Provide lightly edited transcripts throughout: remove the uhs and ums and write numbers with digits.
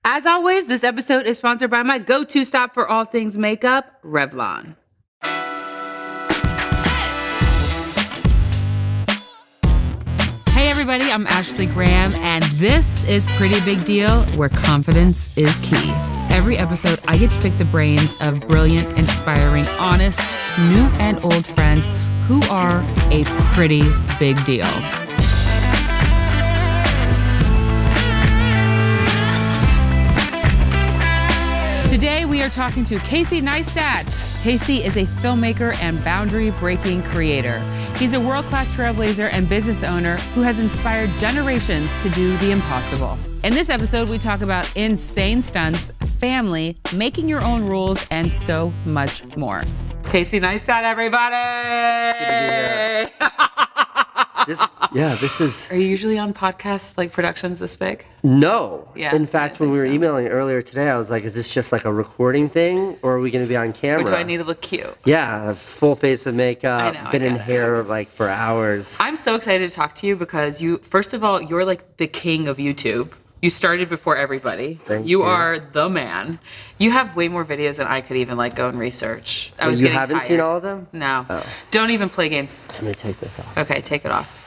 As always, this episode is sponsored by my go-to stop for all things makeup, Revlon. Hey everybody, I'm Ashley Graham, and this is Pretty Big Deal, where confidence is key. Every episode, I get to pick the brains of brilliant, inspiring, honest, new and old friends who are a pretty big deal. Today, we are talking to Casey Neistat. Casey is a filmmaker and boundary-breaking creator. He's a world-class trailblazer and business owner who has inspired generations to do the impossible. In this episode, we talk about insane stunts, family, making your own rules, and so much more. Casey Neistat, everybody! Good to be here. This is... Are you usually on podcasts, like productions this big? No. Yeah, In fact, when we were emailing earlier today, I was like, is this just like a recording thing, or are we going to be on camera? Or do I need to look cute? Yeah, a full face of makeup, I know, been in hair like for hours. I'm so excited to talk to you because you, first of all, you're like the king of YouTube. You started before everybody. Thank you. You are the man. You have way more videos than I could even like go and research. I was You getting haven't tired. seen all of them? No. Oh. Don't even play games. Let me take this off. Okay, take it off.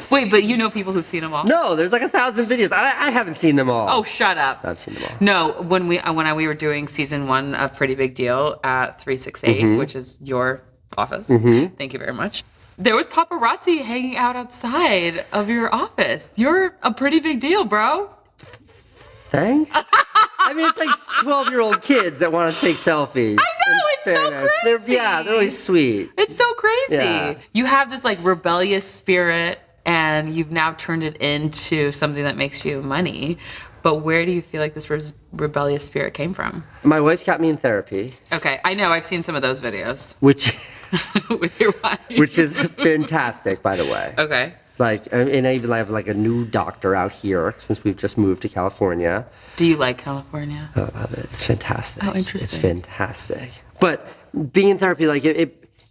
Wait, but you know people who've seen them all? No, there's like 1,000 videos. I haven't seen them all. Oh, shut up. I've seen them all. No, when we were doing season 1 of Pretty Big Deal at 368, which is your office. Thank you very much. There was paparazzi hanging out outside of your office. You're a pretty big deal, bro. Thanks. I mean, it's like 12-year-old kids that want to take selfies. I know, it's so crazy. They're really sweet. It's so crazy. Yeah. You have this like rebellious spirit and you've now turned it into something that makes you money. But where do you feel like this rebellious spirit came from? My wife's got me in therapy. Okay, I know. I've seen some of those videos. Which with your wife. Which is fantastic, by the way. Okay. Like, and I even have like a new doctor out here since we've just moved to California. Do you like California? I love it. It's fantastic. Oh, interesting. It's fantastic. But being in therapy, like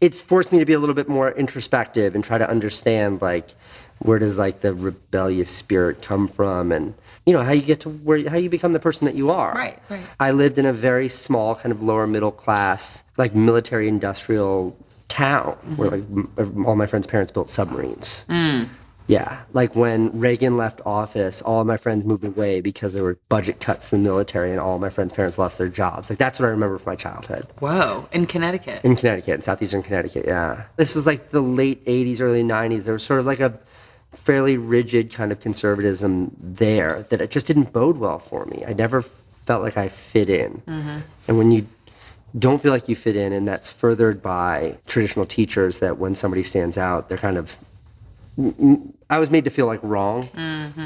it's forced me to be a little bit more introspective and try to understand like where does like the rebellious spirit come from, and you know how you get to how you become the person that you are. Right. I lived in a very small kind of lower middle class, like military industrial town where like all my friends' parents built submarines. Yeah, like when Reagan left office, all of my friends moved away because there were budget cuts in the military and all of my friends' parents lost their jobs. Like that's what I remember from my childhood. Whoa, in Connecticut? In Connecticut, in southeastern Connecticut, yeah. This is like the late 80s, early 90s. There was sort of like a fairly rigid kind of conservatism there that it just didn't bode well for me. I never felt like I fit in. And when you don't feel like you fit in, and that's furthered by traditional teachers that when somebody stands out, they're kind of, I was made to feel like wrong.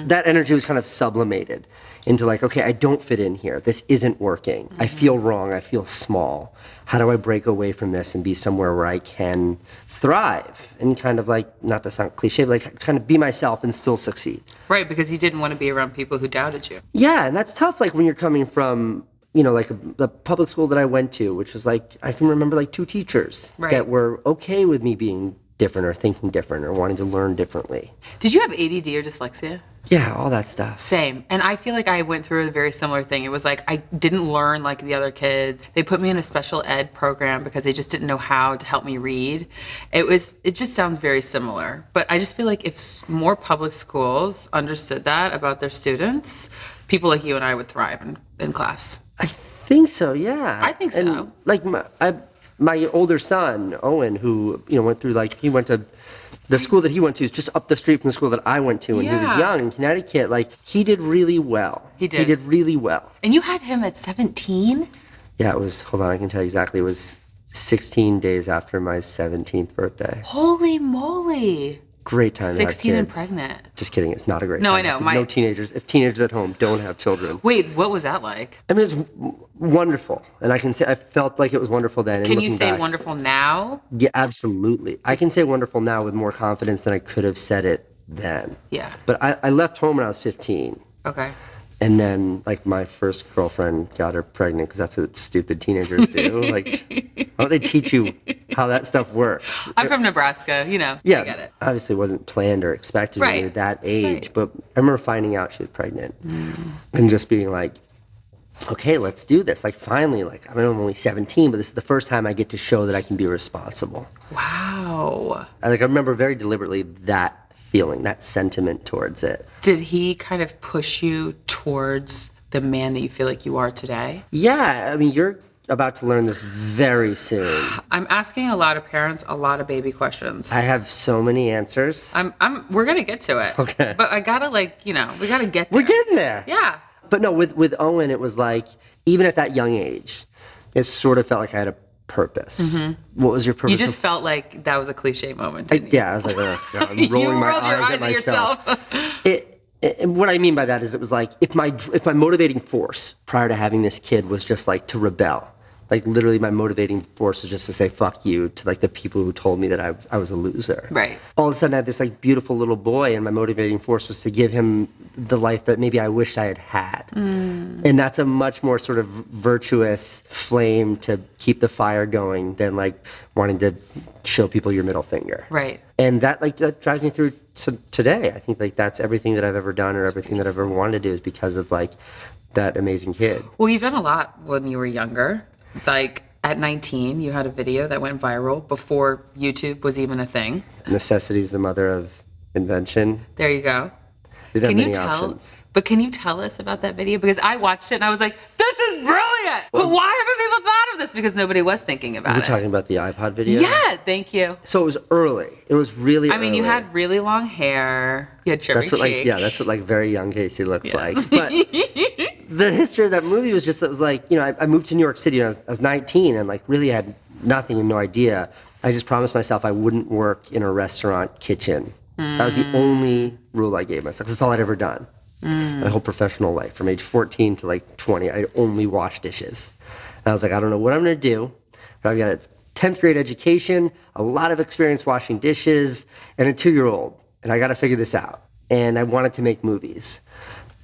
That energy was kind of sublimated into like, okay, I don't fit in here. This isn't working. I feel wrong. I feel small. How do I break away from this and be somewhere where I can thrive and kind of like, not to sound cliche, but like kind of be myself and still succeed. Right, because you didn't want to be around people who doubted you. Yeah, and that's tough. Like when you're coming from, you know, like the public school that I went to, which was like, I can remember like 2 teachers that were okay with me being different or thinking different or wanting to learn differently. Did you have ADD or dyslexia? Yeah, all that stuff. Same. And I feel like I went through a very similar thing. It was like I didn't learn like the other kids. They put me in a special ed program because they just didn't know how to help me read. It just sounds very similar. But I just feel like if more public schools understood that about their students, people like you and I would thrive in class. I think so, yeah. I think so. And like my older son, Owen, who, you know, went through like, he went to, the school that he went to is just up the street from the school that I went to when he was young in Connecticut. Like, he did really well. He did. He did really well. And you had him at 17? Yeah, it was, hold on, I can tell you exactly. It was 16 days after my 17th birthday. Holy moly. Great time to have 16 and kids. pregnant. Just kidding, it's not a great No, time. I know. No teenagers, if teenagers at home don't have children. Wait, what was that like? I mean, it was wonderful. And I can say, I felt like it was wonderful then. Can you say wonderful now? Yeah, absolutely. I can say wonderful now with more confidence than I could have said it then. Yeah. But I left home when I was 15. Okay. And then, like, my first girlfriend got her pregnant because that's what stupid teenagers do. Like, why don't they teach you how that stuff works? I'm from Nebraska, Yeah, I get it. obviously wasn't planned or expected when you're that age. Right. But I remember finding out she was pregnant and just being like, okay, let's do this. Like, finally, like, I mean, I'm only 17, but this is the first time I get to show that I can be responsible. Wow. I remember very deliberately that feeling, that sentiment towards it. Did he kind of push you towards the man that you feel like you are today? Yeah, I mean, you're about to learn this very soon. I'm asking a lot of parents a lot of baby questions. I have so many answers. We're gonna get to it. Okay. But I gotta we gotta get there. We're getting there. Yeah. But no, with Owen, it was like, even at that young age, it sort of felt like I had a purpose. What was your purpose? You just felt like that was a cliche moment, didn't you? Yeah, I was like, oh, God, I'm rolling my rolled your eyes at myself. yourself. And what I mean by that is it was like, if my motivating force prior to having this kid was just like to rebel, like literally my motivating force was just to say fuck you to like the people who told me that I was a loser. Right. All of a sudden I had this like beautiful little boy, and my motivating force was to give him the life that maybe I wished I had had. And that's a much more sort of virtuous flame to keep the fire going than like wanting to show people your middle finger. Right. And that drives me through to today. I think like that's everything that I've ever done or everything that I've ever wanted to do is because of like that amazing kid. Well, you've done a lot when you were younger. Like at 19, you had a video that went viral before YouTube was even a thing. Necessity is the mother of invention. There you go. Can you tell? But can you tell us about that video? Because I watched it and I was like, this is brilliant. But why haven't people thought of this? Because nobody was thinking about it. You're talking about the iPod video? Yeah, thank you. So it was early. It was really early. I mean, you had really long hair. You had cherry cheeks. That's what like very young Casey looks like. But the history of that movie was just, it was like, I moved to New York City when I was 19 and like really had nothing and no idea. I just promised myself I wouldn't work in a restaurant kitchen. That was the only rule I gave myself. That's all I'd ever done. My whole professional life, from age 14 to like 20, I only washed dishes. And I was like, I don't know what I'm going to do, but I've got a 10th grade education, a lot of experience washing dishes, and a 2-year-old. And I got to figure this out. And I wanted to make movies.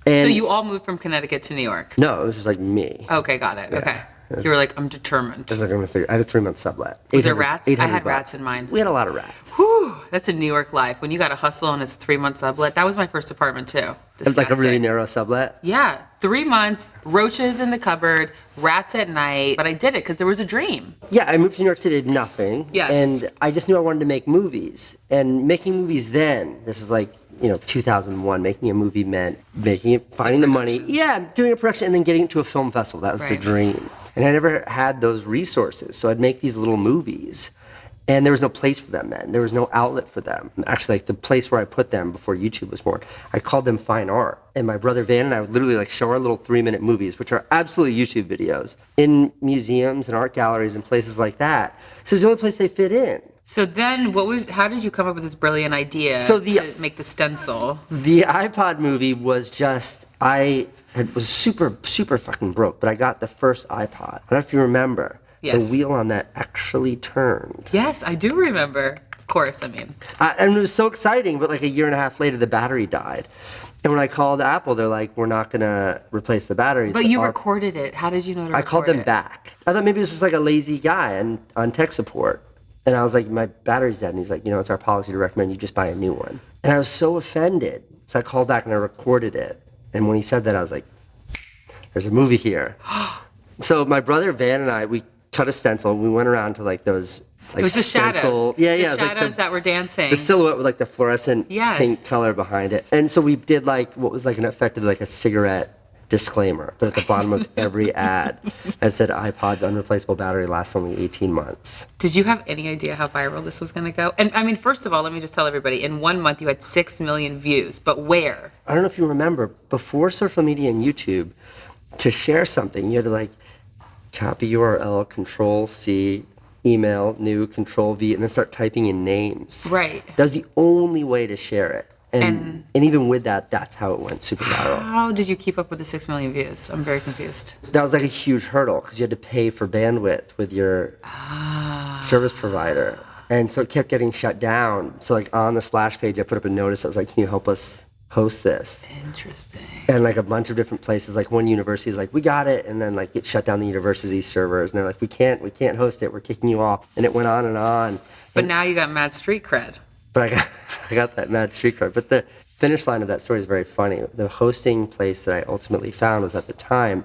And so you all moved from Connecticut to New York? No, it was just like me. Okay, got it. Okay. You were like, I'm determined. I was like, I'm going to figure. I had a 3-month sublet. Was there rats? I had rats in mine. We had a lot of rats. Whew, that's a New York life. When you got to hustle and it's a 3-month sublet. That was my first apartment too. It's like a really narrow sublet? Yeah. 3 months, roaches in the cupboard, rats at night. But I did it because there was a dream. Yeah, I moved to New York City, did nothing. Yes. And I just knew I wanted to make movies. And making movies then, this is like, 2001, making a movie meant making it, finding the money, doing a production, and then getting it to a film festival. That was the dream. And I never had those resources. So I'd make these little movies, and there was no place for them then. There was no outlet for them. Actually, like the place where I put them before YouTube was born, I called them fine art. And my brother Van and I would literally like show our little 3-minute movies, which are absolutely YouTube videos, in museums and art galleries and places like that. So it's the only place they fit in. So then how did you come up with this brilliant idea to make the stencil? The iPod movie was just, was super, super fucking broke, but I got the first iPod. I don't know if you remember. Yes. The wheel on that actually turned. Yes, I do remember. Of course, I mean. And it was so exciting, but like a year and a half later, the battery died. And when I called Apple, they're like, we're not going to replace the battery. But you recorded it. How did you know to record it? I called them back. I thought maybe it was just like a lazy guy on tech support. And I was like, my battery's dead. And he's like, it's our policy to recommend you just buy a new one. And I was so offended. So I called back and I recorded it. And when he said that, I was like, there's a movie here. So my brother Van and I, we cut a stencil. We went around to like those like it was the stencil. shadows. The shadows that were dancing. The silhouette with like the fluorescent pink color behind it. And so we did like what was like an effective like a cigarette disclaimer, but at the bottom of every ad it said iPod's unreplaceable battery lasts only 18 months. Did you have any idea how viral this was going to go? And I mean, first of all, let me just tell everybody, in 1 month you had 6 million views, but where? I don't know if you remember, before social media and YouTube, to share something, you had to like copy URL, Control-C, email, new, Control-V, and then start typing in names. Right. That was the only way to share it. And even with that, that's how it went super viral. How did you keep up with the 6 million views? I'm very confused. That was like a huge hurdle because you had to pay for bandwidth with your service provider. And so it kept getting shut down. So like on the splash page, I put up a notice that was like, can you help us host this. Interesting. And like a bunch of different places, like one university is like, we got it, and then like it shut down the university's servers, and they're like, we can't host it, we're kicking you off, and it went on and on. But now you got mad street cred. But I got that mad street cred. But the finish line of that story is very funny. The hosting place that I ultimately found was, at the time,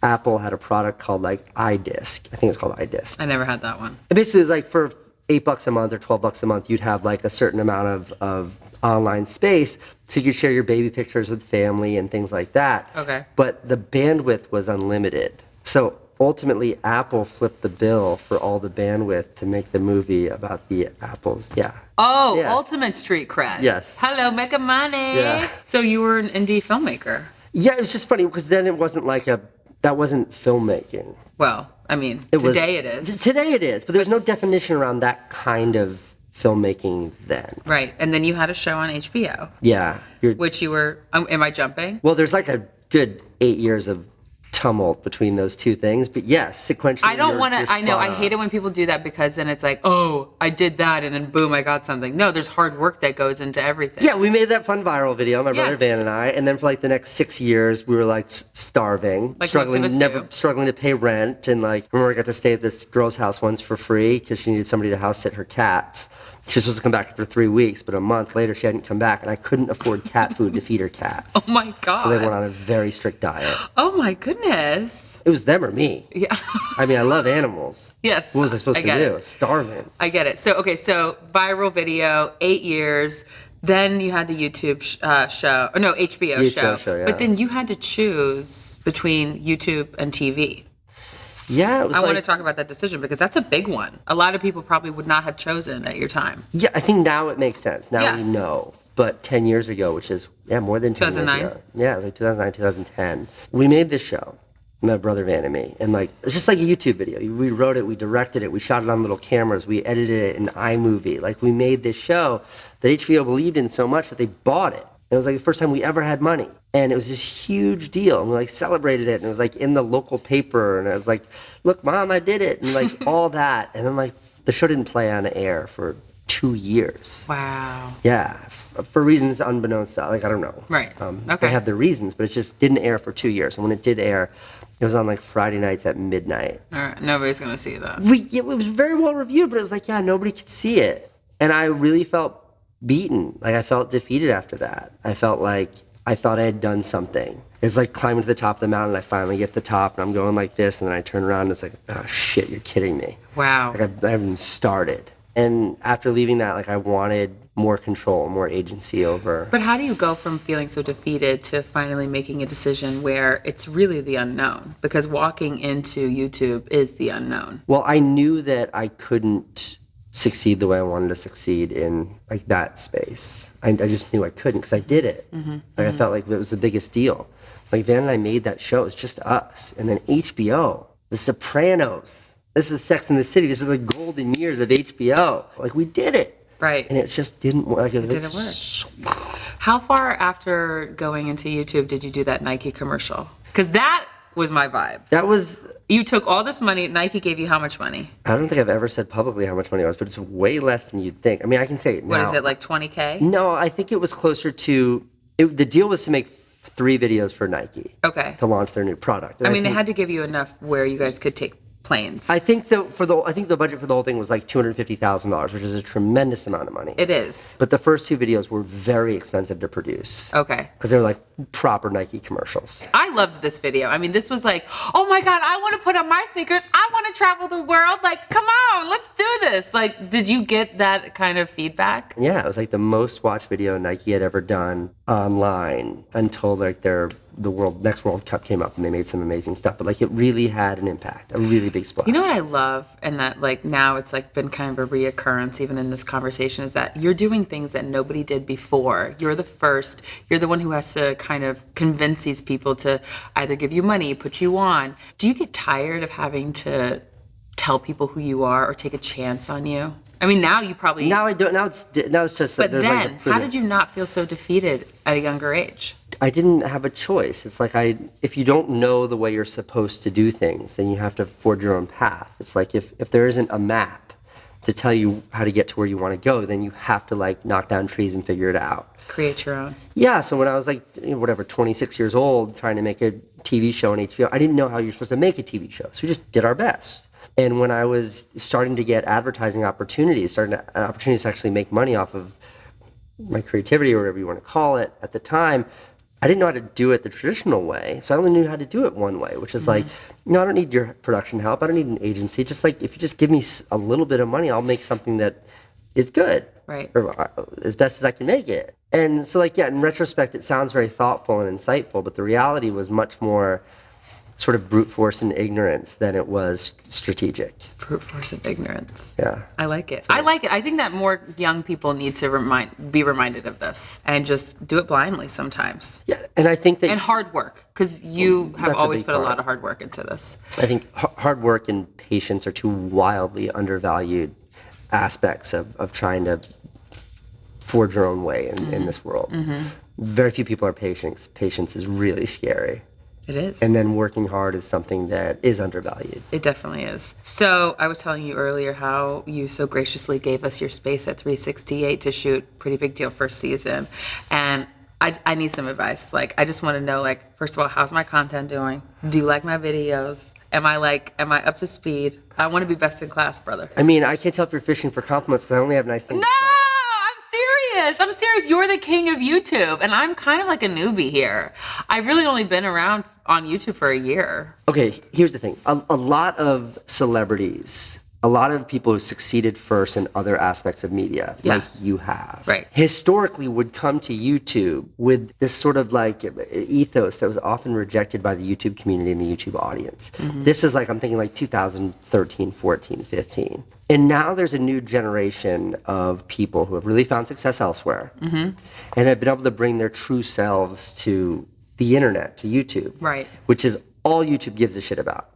Apple had a product called like iDisk. I think it was called iDisk. I never had that one. It basically was like for $8 a month or $12 a month, you'd have like a certain amount of online space, so you could share your baby pictures with family and things like that. Okay. But the bandwidth was unlimited. So ultimately, Apple flipped the bill for all the bandwidth to make the movie about the apples. Yeah. Oh, Yeah. ultimate street cred. Yes. Hello, making money. Yeah. So you were an indie filmmaker. Yeah, it was just funny because then it wasn't like that wasn't filmmaking. Well, I mean, It was- today it is. Today it is, but there's no definition around that kind of filmmaking then. Right. And then you had a show on HBO, Yeah. which you were, am I jumping? Well, there's like a good 8 years of tumult between those two things, but yes, sequentially. I don't want you're to, I know, spot I hate on. it when people do that, because then it's like, oh, I did that and then boom, I got something. No, there's hard work that goes into everything. Yeah, we made that fun viral video, my brother Yes. Van and I, and then for like the next 6 years, we were like starving, Like most of us do. struggling to pay rent, and like, I remember I got to stay at this girl's house once for free because she needed somebody to house sit her cats. She was supposed to come back after 3 weeks, but a month later she hadn't come back, and I couldn't afford cat food to feed her cats. Oh my God. So they went on a very strict diet. Oh my goodness. It was them or me. Yeah. I mean, I love animals. Yes. What was I supposed to get do? it. Starving. I get it. So, okay, so viral video, 8 years. Then you had the YouTube show, or no, HBO show, yeah. But then you had to choose between YouTube and TV. Yeah, it was I like, want to talk about that decision because that's a big one. A lot of people probably would not have chosen at your time. Yeah, I think now it makes sense. Now Yeah. we know. But 10 years ago, which is, more than 10 years 2009? ago. Yeah, it was like 2009, 2010. We made this show, my brother Van and me. And like, it's just like a YouTube video. We wrote it, we directed it, we shot it on little cameras, we edited it in iMovie. Like, we made this show that HBO believed in so much that they bought it. It was like the first time we ever had money. And it was this huge deal. And we like celebrated it. And it was like in the local paper. And I was like, look, Mom, I did it. And like all that. And then like the show didn't play on air for 2 years. Wow. Yeah. For reasons unbeknownst to, like, I don't know. Right. Okay. They have their reasons, but it just didn't air for 2 years. And when it did air, it was on like Friday nights at midnight. All right. Nobody's going to see that. It was very well reviewed, but it was like, nobody could see it. And I really felt beaten. Like, I felt defeated after that. I felt like I thought I had done something. It's like climbing to the top of the mountain. I finally get to the top, and I'm going like this, and then I turn around, and it's like, oh shit, you're kidding me. Wow. Like, I haven't even started. And after leaving that, like, I wanted more control, more agency over. But how do you go from feeling so defeated to finally making a decision where it's really the unknown? Because walking into YouTube is the unknown. Well, I knew that I couldn't succeed the way I wanted to succeed in like that space. I just knew I couldn't because I did it. I felt like it was the biggest deal. Like Van and I made that show. It's just us. And then HBO, The Sopranos. This is Sex and the City. This is the golden years of HBO. Like, we did it. Right. And it just didn't work. Like, it didn't work. How far after going into YouTube did you do that Nike commercial? Because that was my vibe. That was... You took all this money. Nike gave you how much money? I don't think I've ever said publicly how much money it was, but it's way less than you'd think. I mean, I can say it now. What is it, like 20K? No, I think it was closer to... The deal was to make 3 videos for Nike. Okay. To launch their new product. And I mean, they think- had to give you enough where you guys could take planes. I think the budget for the whole thing was like $250,000, which is a tremendous amount of money. It is. But the first 2 videos were very expensive to produce. Okay. Because they were like proper Nike commercials. I loved this video. I mean, this was like, oh my God, I want to put on my sneakers. I want to travel the world. Like, come on, let's do this. Like, did you get that kind of feedback? Yeah, it was like the most watched video Nike had ever done online until like next World Cup came up and they made some amazing stuff. But like, it really had an impact, a really big splash. You know what I love, and that like now it's like been kind of a reoccurrence even in this conversation, is that you're doing things that nobody did before. You're the first. You're the one who has to kind of convince these people to either give you money, put you on. Do you get tired of having to tell people who you are or take a chance on you? I mean, now you probably... Now I don't. Now it's just. But there's then, like a how did you not feel so defeated at a younger age? I didn't have a choice. It's like if you don't know the way you're supposed to do things, then you have to forge your own path. It's like if there isn't a map to tell you how to get to where you want to go, then you have to like knock down trees and figure it out. Create your own. Yeah, so when I was like, 26 years old, trying to make a TV show on HBO, I didn't know how you're supposed to make a TV show. So we just did our best. And when I was starting to get advertising opportunities, opportunities to actually make money off of my creativity or whatever you want to call it at the time, I didn't know how to do it the traditional way. So I only knew how to do it one way, which is like, no, I don't need your production help. I don't need an agency. Just like, if you just give me a little bit of money, I'll make something that is good. Right. Or as best as I can make it. And so like, yeah, in retrospect, it sounds very thoughtful and insightful, but the reality was much more sort of brute force and ignorance than it was strategic. Brute force and ignorance. Yeah. I like it. I like it. I think that more young people need to be reminded of this and just do it blindly sometimes. Yeah, and I think that... And hard work, because you have always put a part. lot of hard work into this. I think hard work and patience are two wildly undervalued aspects of trying to forge your own way in this world. Very few people are patient. Patience is really scary. It is. And then working hard is something that is undervalued. It definitely is. So I was telling you earlier how you so graciously gave us your space at 368 to shoot Pretty Big Deal first season. And I need some advice. Like, I just want to know, like, first of all, how's my content doing? Do you like my videos? Am I up to speed? I want to be best in class, brother. I mean, I can't tell if you're fishing for compliments because I only have nice things to say. I'm serious. You're the king of YouTube, and I'm kind of like a newbie here. I've really only been around on YouTube for a year. Okay, here's the thing. A lot of celebrities, a lot of people who succeeded first in other aspects of media, like you have, right, historically would come to YouTube with this sort of like ethos that was often rejected by the YouTube community and the YouTube audience. This is like, I'm thinking like 2013, 14, 15. And now there's a new generation of people who have really found success elsewhere and have been able to bring their true selves to the internet, to YouTube, right? Which is all YouTube gives a shit about.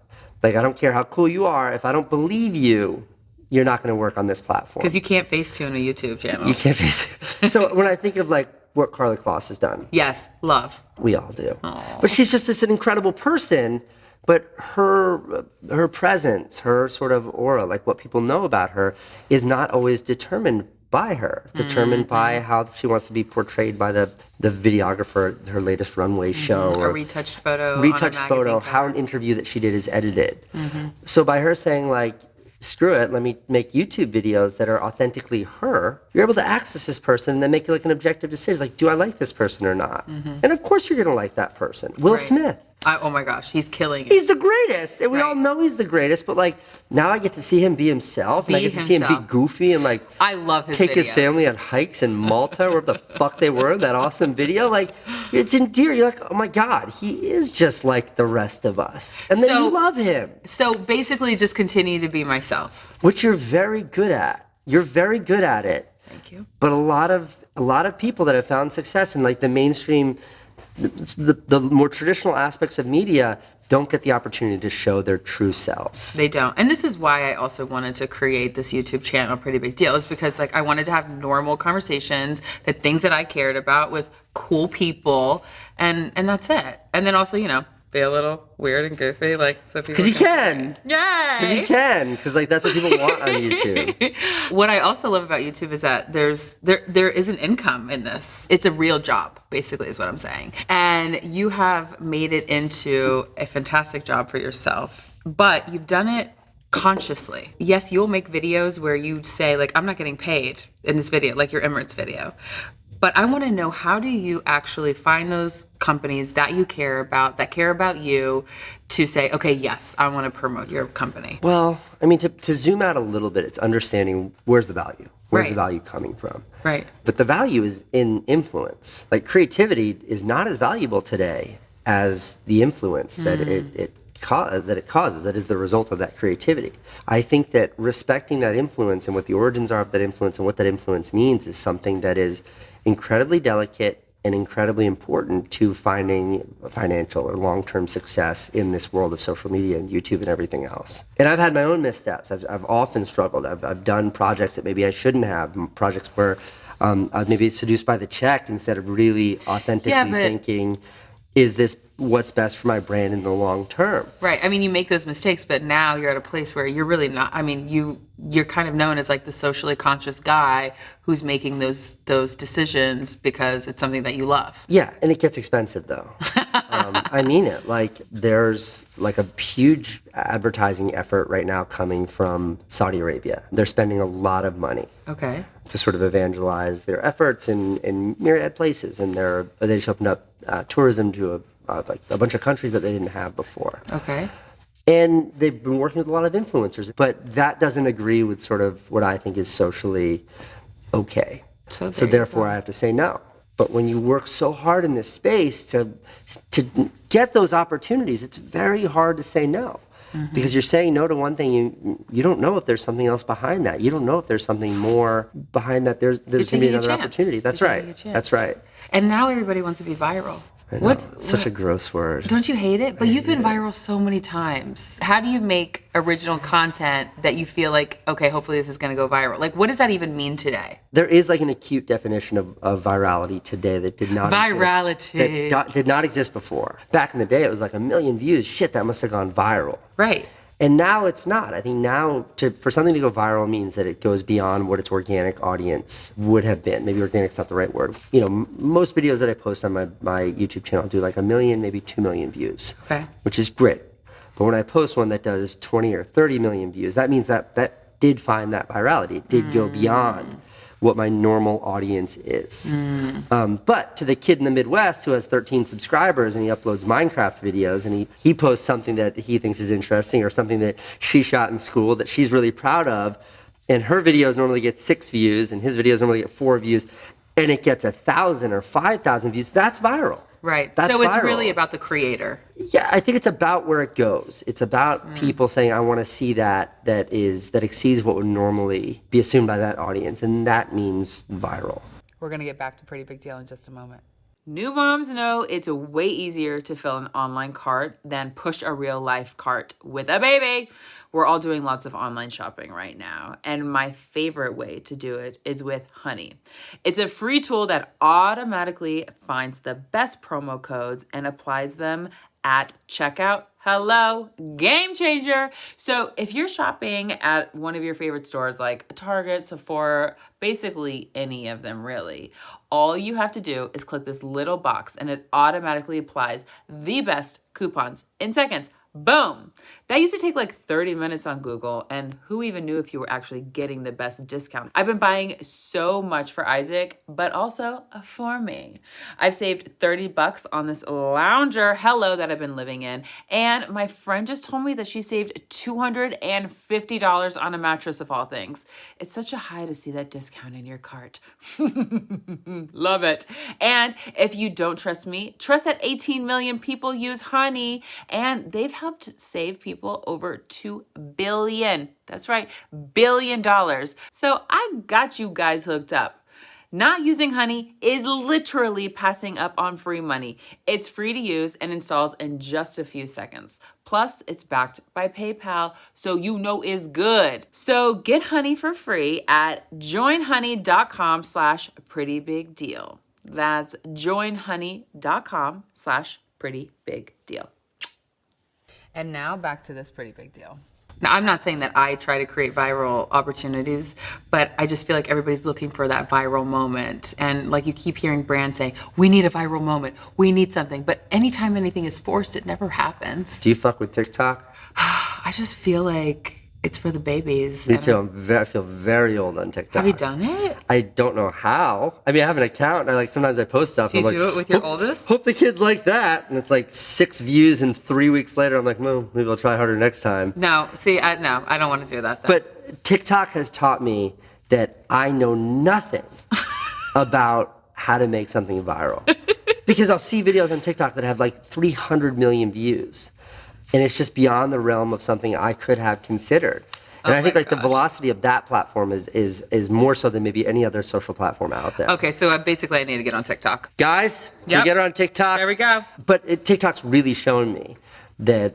Like, I don't care how cool you are. If I don't believe you, you're not going to work on this platform. Because you can't Facetune a YouTube channel. You can't Facetune. So when I think of like what Carly Kloss has done. Yes, love. We all do. Aww. But she's just this incredible person. But her presence, her sort of aura, like what people know about her, is not always determined by her. It's determined by how she wants to be portrayed by the videographer at her latest runway show. Or a retouched photo. How an interview that she did is edited. So by her saying like, screw it, let me make YouTube videos that are authentically her, you're able to access this person and then make like an objective decision. Like, do I like this person or not? And of course you're going to like that person. Will Smith. Oh my gosh, he's killing it. He's the greatest. And we all know he's the greatest, but like now I get to see him be himself. And I get to see him be goofy and like I love his take videos. his family on hikes in Malta, wherever the fuck they were in that awesome video. Like, it's endearing. You're like, oh my God, he is just like the rest of us. And then you love him. So basically just continue to be myself. Which you're very good at. You're very good at it. Thank you. But a lot of people that have found success in like the mainstream, the more traditional aspects of media don't get the opportunity to show their true selves. They don't. And this is why I also wanted to create this YouTube channel, Pretty Big Deal, is because like I wanted to have normal conversations, the things that I cared about with cool people, and that's it. And then also, be a little weird and goofy, like so people. Because you can. Yay! Because you can. Because like that's what people want on YouTube. What I also love about YouTube is that there is an income in this. It's a real job, basically, is what I'm saying. And you have made it into a fantastic job for yourself, but you've done it consciously. Yes, you'll make videos where you say like, I'm not getting paid in this video, like your Emirates video. But I want to know, how do you actually find those companies that you care about, that care about you, to say, okay, yes, I want to promote your company? Well, I mean, to zoom out a little bit, it's understanding where's the value? Where's the value coming from? Right. But the value is in influence. Like, creativity is not as valuable today as the influence that it causes, that is the result of that creativity. I think that respecting that influence and what the origins are of that influence and what that influence means is something that is incredibly delicate and incredibly important to finding financial or long-term success in this world of social media and YouTube and everything else. And I've had my own missteps. I've often struggled. I've done projects that maybe I shouldn't have, projects where I was maybe seduced by the check instead of really authentically thinking, is this what's best for my brand in the long term? Right. I mean, you make those mistakes, but now you're at a place where you're really not. I mean, you're kind of known as like the socially conscious guy who's making those decisions because it's something that you love. Yeah, and it gets expensive though. I mean it. Like there's like a huge advertising effort right now coming from Saudi Arabia. They're spending a lot of money. Okay. To sort of evangelize their efforts in myriad places, and they just opened up tourism to like a bunch of countries that they didn't have before. Okay. And they've been working with a lot of influencers, but that doesn't agree with sort of what I think is socially okay. So therefore I have to say no. But when you work so hard in this space to get those opportunities, it's very hard to say no. Mm-hmm. Because you're saying no to one thing, you don't know if there's something else behind that. You don't know if there's something more behind that. There's going to be another opportunity. That's right. That's right. And now everybody wants to be viral. It's such a gross word. Don't you hate it? But you've been viral so many times. How do you make original content that you feel like, okay, hopefully this is going to go viral? Like, what does that even mean today? There is like an acute definition of virality today that did not exist, did not exist before. Back in the day, it was like 1 million views. Shit, that must have gone viral. Right. And now it's not. I think now for something to go viral means that it goes beyond what its organic audience would have been. Maybe organic's not the right word. You know, most videos that I post on my YouTube channel do like 1 million, maybe 2 million views, okay, which is great. But when I post one that does 20 or 30 million views, that means that did find that virality. It did go beyond what my normal audience is. But to the kid in the Midwest who has 13 subscribers and he uploads Minecraft videos and he posts something that he thinks is interesting or something that she shot in school that she's really proud of, and her videos normally get 6 views and his videos normally get 4 views, and it gets 1,000 or 5,000 views, that's viral. Right. That's so it's viral. really about the creator. Yeah, I think it's about where it goes. It's about people saying, I want to see that exceeds what would normally be assumed by that audience. And that means viral. We're going to get back to Pretty Big Deal in just a moment. New moms know it's way easier to fill an online cart than push a real life cart with a baby. We're all doing lots of online shopping right now, and my favorite way to do it is with Honey. It's a free tool that automatically finds the best promo codes and applies them at checkout. Hello, game changer. So if you're shopping at one of your favorite stores like Target, Sephora, basically any of them really, all you have to do is click this little box and it automatically applies the best coupons in seconds. Boom. That used to take like 30 minutes on Google, and who even knew if you were actually getting the best discount? I've been buying so much for Isaac, but also for me. I've saved $30 on this lounger, hello, that I've been living in, and my friend just told me that she saved $250 on a mattress of all things. It's such a high to see that discount in your cart. Love it. And if you don't trust me, trust that 18 million people use Honey, and they've helped save people over $2 billion. That's right, $1 billion. So I got you guys hooked up. Not using Honey is literally passing up on free money. It's free to use and installs in just a few seconds. Plus, it's backed by PayPal, so you know it's good. So get Honey for free at joinhoney.com/prettybigdeal. That's joinhoney.com/prettybigdeal. And now back to this Pretty Big Deal. Now, I'm not saying that I try to create viral opportunities, but I just feel like everybody's looking for that viral moment. And like you keep hearing brands say, we need a viral moment, we need something. But anytime anything is forced, it never happens. Do you fuck with TikTok? I just feel like it's for the babies. Me too. I feel very old on TikTok. Have you done it? I don't know how. I mean, I have an account, and sometimes I post stuff. Do you do it with your oldest? Hope the kids like that. And it's like 6 views, and 3 weeks later, I'm like, well, maybe I'll try harder next time. No, see, I don't want to do that. But TikTok has taught me that I know nothing about how to make something viral. Because I'll see videos on TikTok that have like 300 million views. And it's just beyond the realm of something I could have considered. And I think the velocity of that platform is more so than maybe any other social platform out there. Okay, so basically I need to get on TikTok. Guys, can get on TikTok? There we go. But TikTok's really shown me that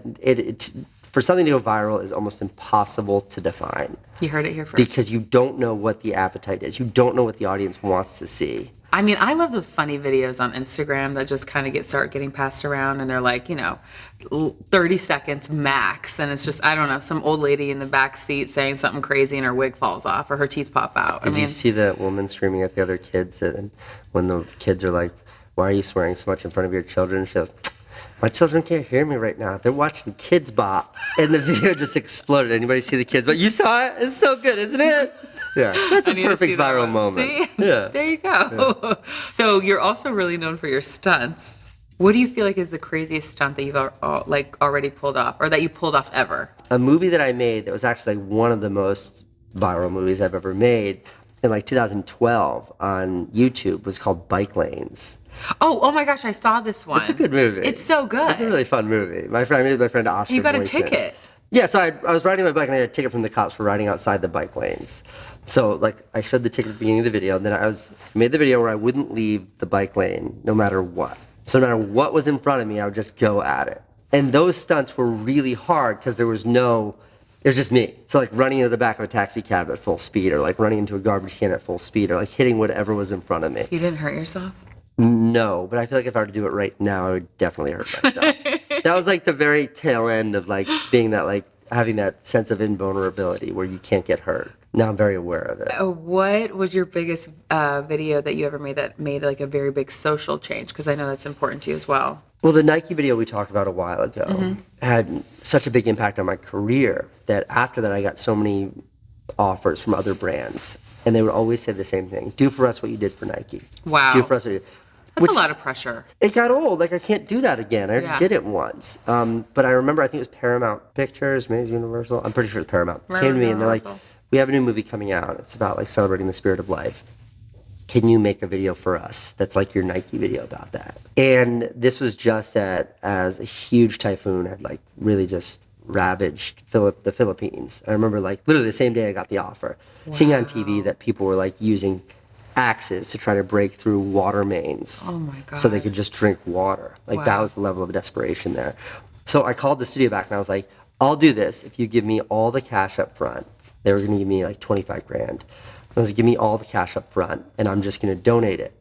for something to go viral is almost impossible to define. You heard it here first. Because you don't know what the appetite is. You don't know what the audience wants to see. I mean, I love the funny videos on Instagram that just kind of start getting passed around, and they're like, 30 seconds max, and it's just, I don't know, some old lady in the back seat saying something crazy and her wig falls off or her teeth pop out. Did you see the woman screaming at the other kids, and when the kids are like, "Why are you swearing so much in front of your children?" She goes, "My children can't hear me right now. They're watching Kids Bop." And the video just exploded. Anybody see the Kids Bop? You saw it? It's so good, isn't it? Yeah, that's a perfect viral moment. See? Yeah. There you go. Yeah. So you're also really known for your stunts. What do you feel like is the craziest stunt that you've already pulled off, or that you pulled off ever? A movie that I made that was actually like one of the most viral movies I've ever made in like 2012 on YouTube was called Bike Lanes. Oh my gosh, I saw this one. It's a good movie. It's so good. It's a really fun movie. I made it with my friend Oscar. You got a Boyson. ticket. Yeah, so I was riding my bike and I had a ticket from the cops for riding outside the bike lanes. So like I showed the ticket at the beginning of the video, and then I made the video where I wouldn't leave the bike lane no matter what. So no matter what was in front of me, I would just go at it. And those stunts were really hard because it was just me. So like running into the back of a taxi cab at full speed, or like running into a garbage can at full speed, or like hitting whatever was in front of me. You didn't hurt yourself? No, but I feel like if I were to do it right now, I would definitely hurt myself. That was like the very tail end of like being that, like having that sense of invulnerability where you can't get hurt. Now I'm very aware of it. What was your biggest video that you ever made that made like a very big social change? Because I know that's important to you as well. Well, the Nike video we talked about a while ago had such a big impact on my career that after that I got so many offers from other brands, and they would always say the same thing: "Do for us what you did for Nike." Wow. Do for us what you did. That's a lot of pressure. It got old. Like, I can't do that again. I already did it once. But I remember, I think it was Paramount Pictures, maybe it was Universal. I'm pretty sure it's Paramount. Came to me and they're like, "We have a new movie coming out. It's about like celebrating the spirit of life. Can you make a video for us that's like your Nike video about that?" And this was just as a huge typhoon had like really just ravaged the Philippines. I remember like literally the same day I got the offer, seeing on TV that people were like using axes to try to break through water mains so they could just drink water. Like that was the level of desperation there. So I called the studio back and I was like, "I'll do this if you give me all the cash up front." They were going to give me like 25 grand. I was like, "Give me all the cash up front and I'm just going to donate it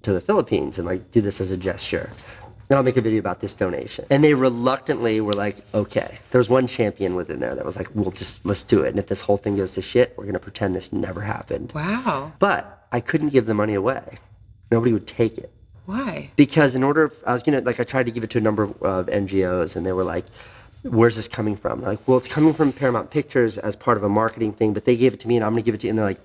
to the Philippines and like do this as a gesture. And I'll make a video about this donation." And they reluctantly were like, "Okay." There was one champion within there that was like, let's do it. And if this whole thing goes to shit, we're going to pretend this never happened. Wow. But I couldn't give the money away. Nobody would take it. Why? Because I tried to give it to a number of NGOs and they were like, "Where's this coming from?" I'm like, "Well, it's coming from Paramount Pictures as part of a marketing thing, but they gave it to me and I'm going to give it to you." And they're like,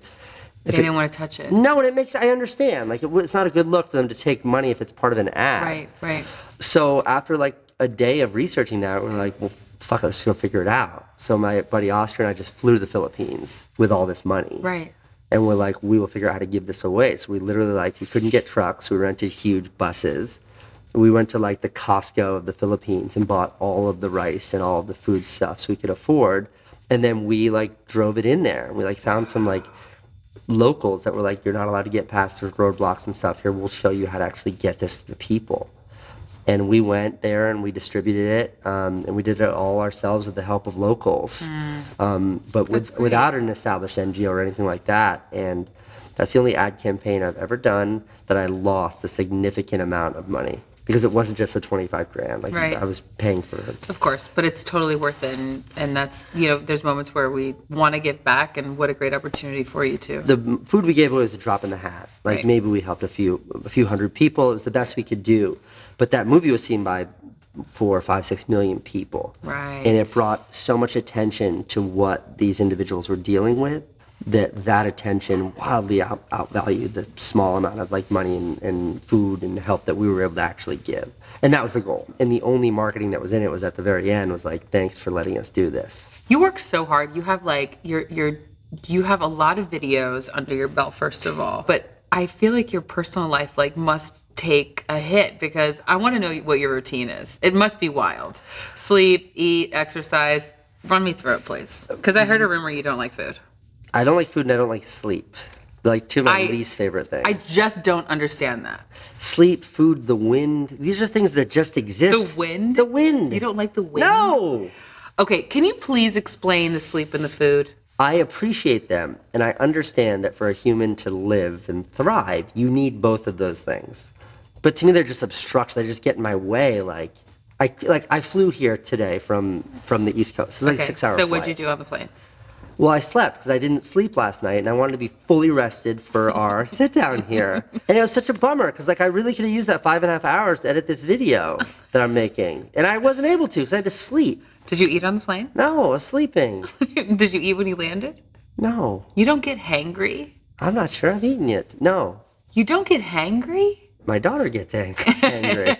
they didn't want to touch it. No, and I understand. Like, it's not a good look for them to take money if it's part of an ad. Right. So after like a day of researching that, we're like, "Well, fuck it, let's go figure it out." So my buddy Oscar and I just flew to the Philippines with all this money. Right. And we're like, we will figure out how to give this away. So we literally we couldn't get trucks. We rented huge buses. We went to like the Costco of the Philippines and bought all of the rice and all of the food stuffs we could afford. And then we like drove it in there. We like found some like locals that were like, "You're not allowed to get past those roadblocks and stuff. Here, we'll show you how to actually get this to the people." And we went there and we distributed it, and we did it all ourselves with the help of locals, but without an established NGO or anything like that. And that's the only ad campaign I've ever done that I lost a significant amount of money, because it wasn't just the 25 grand. Like I was paying for it. Of course, but it's totally worth it. And that's, there's moments where we want to give back, and what a great opportunity for you too. The food we gave away was a drop in the hat. Like maybe we helped a few hundred people. It was the best we could do. But that movie was seen by 4, 5, 6 million people. Right. And it brought so much attention to what these individuals were dealing with, that attention wildly outvalued the small amount of like money and food and help that we were able to actually give. And that was the goal. And the only marketing that was in it was at the very end was like, "Thanks for letting us do this." You work so hard. You have like you have a lot of videos under your belt, first of all. But I feel like your personal life like must take a hit, because I want to know what your routine is. It must be wild. Sleep, eat, exercise. Run me through it, please. Because I heard a rumor you don't like food. I don't like food and I don't like sleep. Like two of my least favorite things. I just don't understand that. Sleep, food, the wind. These are things that just exist. The wind? The wind. You don't like the wind? No. Okay, can you please explain the sleep and the food? I appreciate them, and I understand that for a human to live and thrive, you need both of those things. But to me, they're just obstructions. They just get in my way. I flew here today from the East Coast. It's like a 6-hour so flight. what'd you do on the plane? Well, I slept because I didn't sleep last night, and I wanted to be fully rested for our sit down here. And it was such a bummer because I really could have used that 5.5 hours to edit this video that I'm making, and I wasn't able to because I had to sleep. Did you eat on the plane? No, I was sleeping. Did you eat when you landed? No. You don't get hangry? I'm not sure I've eaten yet. No. You don't get hangry? My daughter gets angry.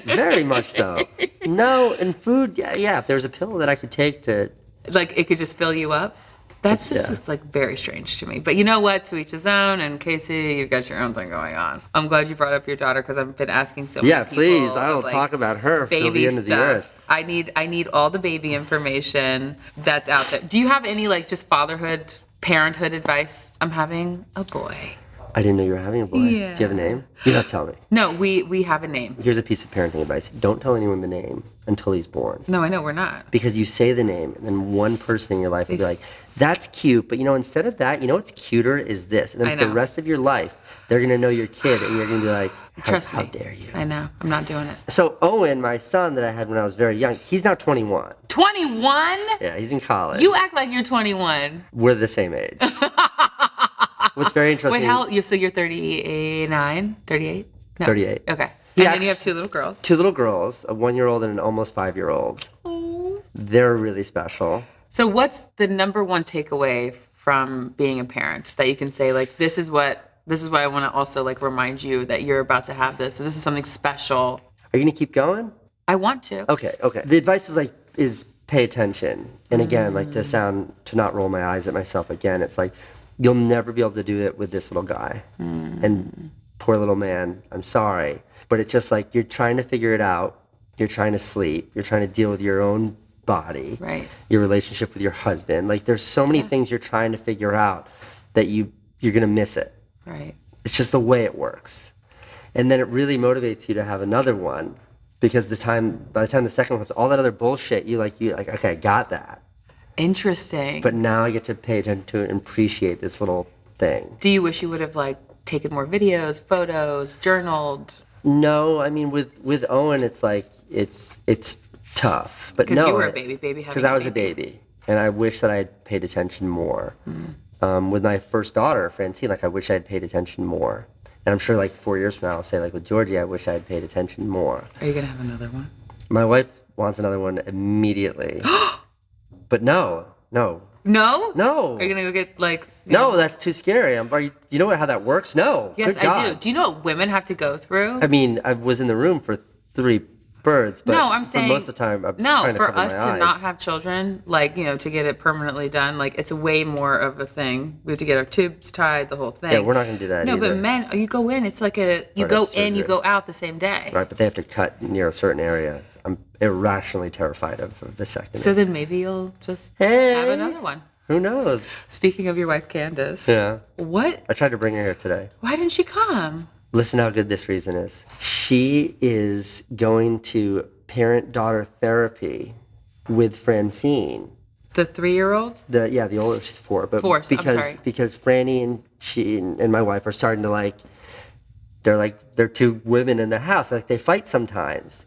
Very much so. No, and food, yeah, if there's a pill that I could take to... Like, it could just fill you up? That's just like very strange to me. But you know what? To each his own. And Casey, you've got your own thing going on. I'm glad you brought up your daughter because I've been asking so many people. Yeah, please. I will talk about her till the end of the earth. I need all the baby information that's out there. Do you have any just fatherhood, parenthood advice? I'm having a boy. I didn't know you were having a boy. Yeah. Do you have a name? You have to tell me. No, we have a name. Here's a piece of parenting advice. Don't tell anyone the name until he's born. No, I know, we're not. Because you say the name, and then one person in your life will be like, that's cute, but instead of that, what's cuter is this. And then for the rest of your life, they're going to know your kid, and you're going to be like, how dare you? I know. I'm not doing it. So Owen, my son that I had when I was very young, he's now 21. 21? Yeah, he's in college. You act like you're 21. We're the same age. What's very interesting... Wait, so you're 39? 38? No. 38. Okay. And then you have 2 little girls. 2 little girls, a 1-year-old and an almost 5-year-old. Aww. They're really special. So what's the number one takeaway from being a parent that you can say, this is what I want to also remind you that you're about to have this. So this is something special. Are you going to keep going? I want to. Okay. The advice is pay attention. And again, to not roll my eyes at myself again, it's you'll never be able to do it with this little guy. And poor little man, I'm sorry. But it's just you're trying to figure it out. You're trying to sleep. You're trying to deal with your own body. Right. Your relationship with your husband. There's so many things you're trying to figure out that you're going to miss it. Right. It's just the way it works. And then it really motivates you to have another one because by the time the second one comes, all that other bullshit, you okay, I got that. Interesting. But now I get to pay attention to it and appreciate this little thing. Do you wish you would have taken more videos, photos, journaled? No, I mean with Owen, it's it's tough. But because you were a baby because I was a baby, and I wish that I had paid attention more. With my first daughter, Francine, I wish I had paid attention more. And I'm sure 4 years from now, I'll say with Georgie, I wish I had paid attention more. Are you gonna have another one? My wife wants another one immediately. But no. No? Are you gonna go get No, that's too scary. You know how that works? No. Yes, Good God. I do. Do you know what women have to go through? I mean, I was in the room for 3 births, but no, I'm saying most of the time, I'm trying to for cover us my to eyes. not have children, to get it permanently done, it's way more of a thing. We have to get our tubes tied, the whole thing. Yeah, we're not gonna do that. No, either. but men, you go in. It's you go in, you go out the same day. Right, but they have to cut near a certain area. I'm irrationally terrified of vasectomy. So then maybe you'll just have another one. Who knows? Speaking of your wife, Candace. Yeah. What? I tried to bring her here today. Why didn't she come? Listen how good this reason is. She is going to parent-daughter therapy with Francine. The 3-year-old? The older, she's 4. But 4, I'm sorry. Because Franny and she and my wife are starting to they're 2 women in the house. They fight sometimes.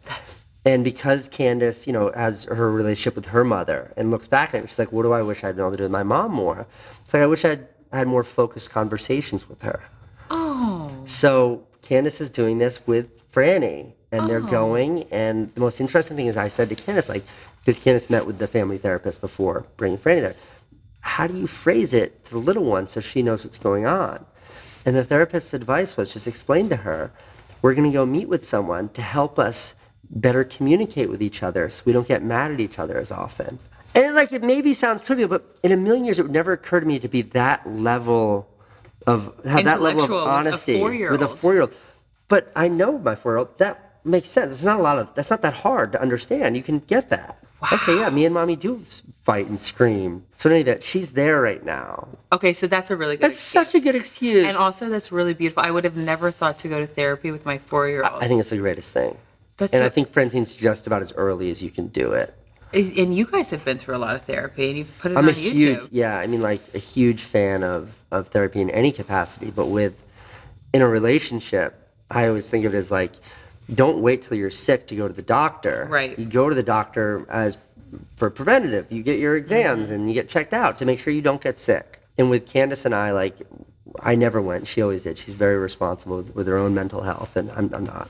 And because Candace, has her relationship with her mother and looks back at it, she's like, what do I wish I'd been able to do with my mom more? It's I wish I had more focused conversations with her. Oh. So Candace is doing this with Franny, and they're going. And the most interesting thing is I said to Candace, because Candace met with the family therapist before bringing Franny there, how do you phrase it to the little one so she knows what's going on? And the therapist's advice was just explain to her, we're going to go meet with someone to help us better communicate with each other so we don't get mad at each other as often. And it maybe sounds trivial, but in a million years, it would never occur to me to be that level of, have that level of honesty with a 4-year-old. But I know my 4-year-old, that makes sense. That's not that hard to understand. You can get that. Wow. Okay, yeah, me and mommy do fight and scream. So any of that, she's there right now. Okay, so that's a really good excuse. That's such a good excuse. And also, that's really beautiful. I would have never thought to go to therapy with my 4-year-old. I think it's the greatest thing. I think Francine's just about as early as you can do it. And you guys have been through a lot of therapy, and you've put it I'm on a YouTube. a huge fan of therapy in any capacity, but in a relationship, I always think of it as like, don't wait till you're sick to go to the doctor. Right. You go to the doctor for preventative. You get your exams and you get checked out to make sure you don't get sick. And with Candace and I, like, I never went. She always did. She's very responsible with her own mental health, and I'm not.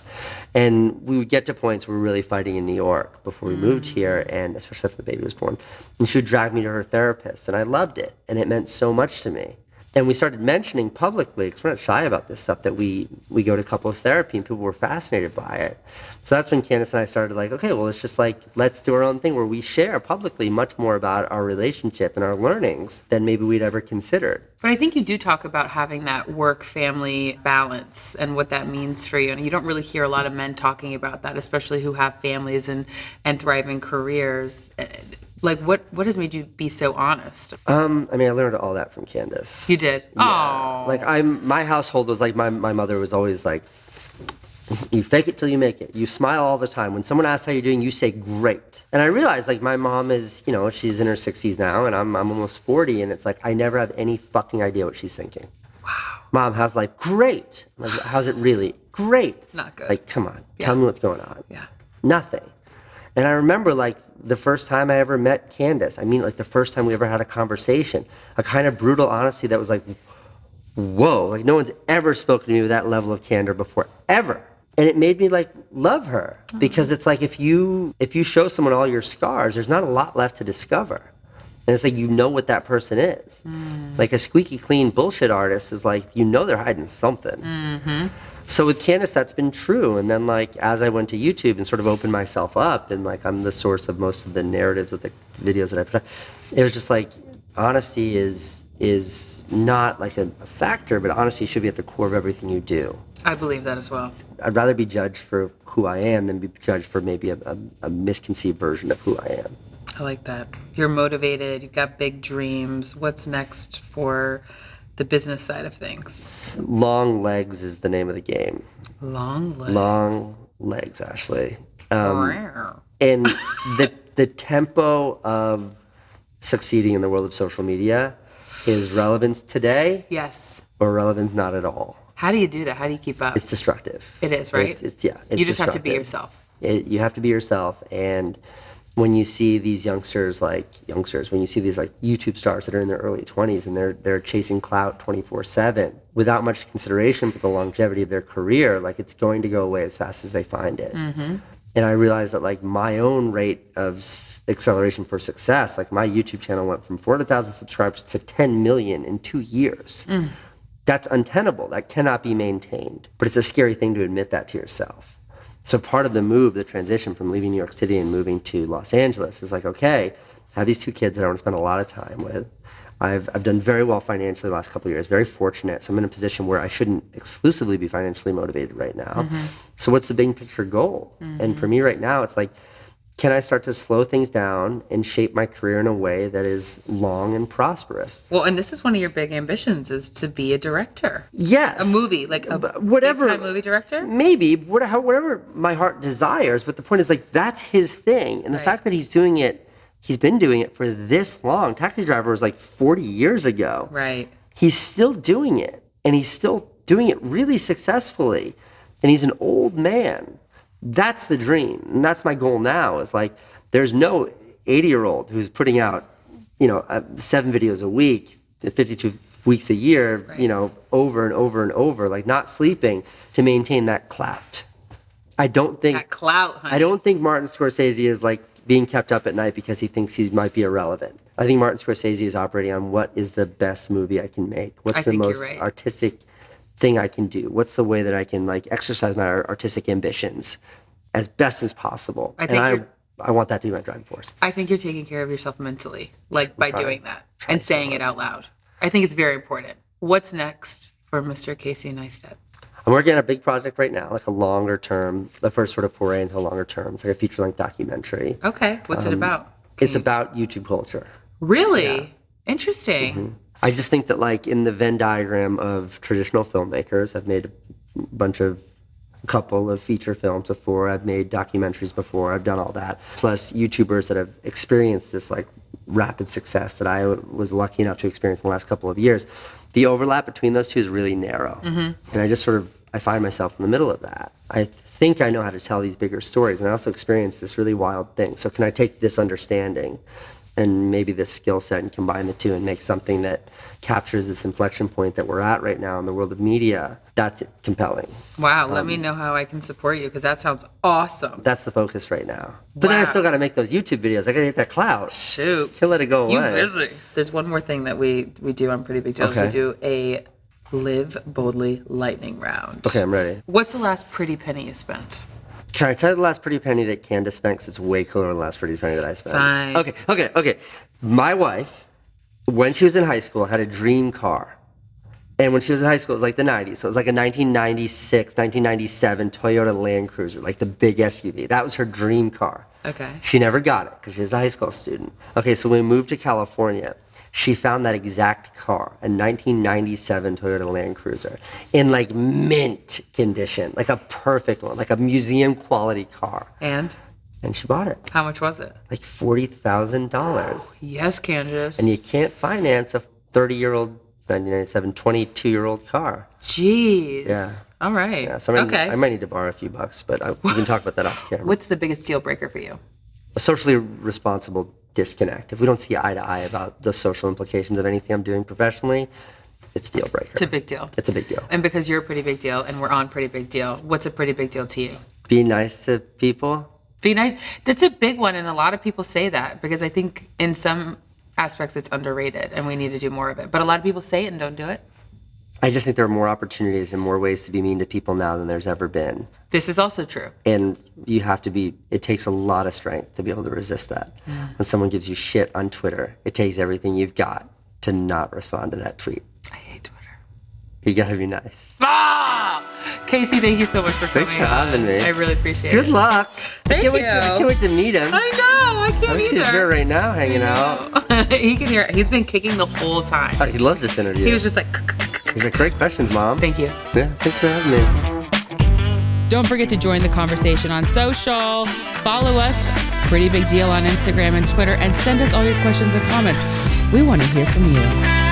And we would get to points where we were really fighting in New York before we moved here, and especially after the baby was born. And she would drag me to her therapist, and I loved it, and it meant so much to me. And we started mentioning publicly, because we're not shy about this stuff, that we go to couples therapy, and people were fascinated by it. So that's when Candace and I started like, okay, well, it's just like, let's do our own thing where we share publicly much more about our relationship and our learnings than maybe we'd ever considered. But I think you do talk about having that work-family balance and what that means for you. And you don't really hear a lot of men talking about that, especially who have families and thriving careers. Like, what has made you be so honest? I mean, I learned all that from Candace. You did? Yeah. Oh. Like, my household was like, my mother was always like, you fake it till you make it. You smile all the time. When someone asks how you're doing, you say great. And I realized, like, my mom is, she's in her 60s now, and I'm almost 40, and it's like, I never have any fucking idea what she's thinking. Wow. Mom, how's life? Great. I'm like, how's it really? Great. Not good. Like, come on, tell me what's going on. Yeah. Nothing. And I remember, like, the first time I ever met Candace, I mean, like, the first time we ever had a conversation, a kind of brutal honesty that was like, whoa, like, no one's ever spoken to me with that level of candor before, ever. And it made me, like, love her, because it's like, if you show someone all your scars, there's not a lot left to discover. And it's like, what that person is. Like, a squeaky clean bullshit artist is like, they're hiding something. So with Candace, that's been true. And then, like, as I went to YouTube and sort of opened myself up, and, like, I'm the source of most of the narratives of the videos that I put out, it was just like, honesty is not like a factor, but honesty should be at the core of everything you do. I believe that as well. I'd rather be judged for who I am than be judged for maybe a misconceived version of who I am. I like that. You're motivated. You've got big dreams. What's next for the business side of things? Long legs is the name of the game. Long legs. Long legs, Ashley. And the tempo of succeeding in the world of social media is relevance today. Yes. Or relevance not at all. How do you do that? How do you keep up? It's destructive. It is, right? It's you just have to be yourself. You have to be yourself. And when you see these youngsters, when you see these, like, YouTube stars that are in their early 20s and they're chasing clout 24/7 without much consideration for the longevity of their career, like, it's going to go away as fast as they find it. And I realized that, like, my own rate of acceleration for success, like, my YouTube channel went from 400,000 subscribers to 10 million in 2 years. That's untenable. That cannot be maintained. But it's a scary thing to admit that to yourself. So part of the transition from leaving New York City and moving to Los Angeles is like, okay, I have these 2 kids that I want to spend a lot of time with. I've done very well financially the last couple of years, very fortunate. So I'm in a position where I shouldn't exclusively be financially motivated right now. So what's the big picture goal? And for me right now, it's like, can I start to slow things down and shape my career in a way that is long and prosperous? Well, and this is one of your big ambitions, is to be a director. Yes. A movie, like a big-time movie director? Maybe, whatever my heart desires. But the point is, like, that's his thing. And the fact that he's been doing it for this long. Taxi Driver was like 40 years ago. Right. He's still doing it. And he's still doing it really successfully. And he's an old man. That's the dream. And that's my goal now, is like, there's no 80-year-old who's putting out, 7 videos a week, 52 weeks a year, over and over and over, like, not sleeping to maintain that clout. I don't think that clout, honey. I don't think Martin Scorsese is, like, being kept up at night because he thinks he might be irrelevant. I think Martin Scorsese is operating on what is the best movie I can make. What's the most artistic thing I can do? What's the way that I can, like, exercise my artistic ambitions as best as possible? I want that to be my driving force. I think you're taking care of yourself mentally, like, by doing that and saying it out loud. I think it's very important. What's next for Mr. Casey Neistat? I'm working on a big project right now, like a longer term, the first sort of foray into a longer term. It's like a feature-length documentary. Okay. What's it about? It's about YouTube culture. Really? Yeah. Interesting. I just think that, like, in the Venn diagram of traditional filmmakers, I've made a bunch of a couple of feature films before. I've made documentaries before. I've done all that. Plus YouTubers that have experienced this like rapid success that I was lucky enough to experience in the last couple of years. The overlap between those two is really narrow. And I find myself in the middle of that. I think I know how to tell these bigger stories, and I also experience this really wild thing. So can I take this understanding and maybe this skill set and combine the two and make something that captures this inflection point that we're at right now in the world of media? That's compelling. Wow, let me know how I can support you, because that sounds awesome. That's the focus right now. But then I still got to make those YouTube videos. I got to get that clout. Shoot. Can't let it go away. You busy. There's one more thing that we do on Pretty Big Deal. Okay. We do a Live Boldly lightning round. Okay, I'm ready. What's the last pretty penny you spent? Can I tell you the last pretty penny that Candace spent? Because it's way cooler than the last pretty penny that I spent. Fine. Okay. My wife, when she was in high school, had a dream car. And when she was in high school, it was like the 90s. So it was like a 1996, 1997 Toyota Land Cruiser, like the big SUV. That was her dream car. Okay. She never got it because she was a high school student. Okay, so when we moved to California, she found that exact car, a 1997 Toyota Land Cruiser, in like mint condition, like a perfect one, like a museum quality car. And she bought it. how much was it? Like $40,000. Yes, Candace. And you can't finance a 30-year-old 1997 22-year-old car. Jeez. Yeah. All right. Yeah, so I might need to borrow a few bucks, but we can talk about that off camera. What's the biggest deal breaker for you? A socially responsible disconnect. If we don't see eye to eye about the social implications of anything I'm doing professionally, it's a deal breaker. It's a big deal. It's a big deal. And because you're a pretty big deal and we're on Pretty Big Deal, what's a pretty big deal to you? Be nice to people. Be nice. That's a big one, and a lot of people say that because I think in some aspects it's underrated and we need to do more of it. But a lot of people say it and don't do it. I just think there are more opportunities and more ways to be mean to people now than there's ever been. This is also true. And you have to be, it takes a lot of strength to be able to resist that. When someone gives you shit on Twitter, it takes everything you've got to not respond to that tweet. I hate Twitter. You gotta be nice. Ah! Casey, thank you so much for coming. Thanks for having me. I really appreciate it. Good luck. Thank you. I can't wait to meet him. I know. I can't either. She's here right now hanging out. He can hear it. He's been kicking the whole time. He loves this interview. He was just like... These are great questions, Mom. Thank you. Yeah, thanks for having me. Don't forget to join the conversation on social. Follow us, Pretty Big Deal, on Instagram and Twitter, and send us all your questions and comments. We want to hear from you.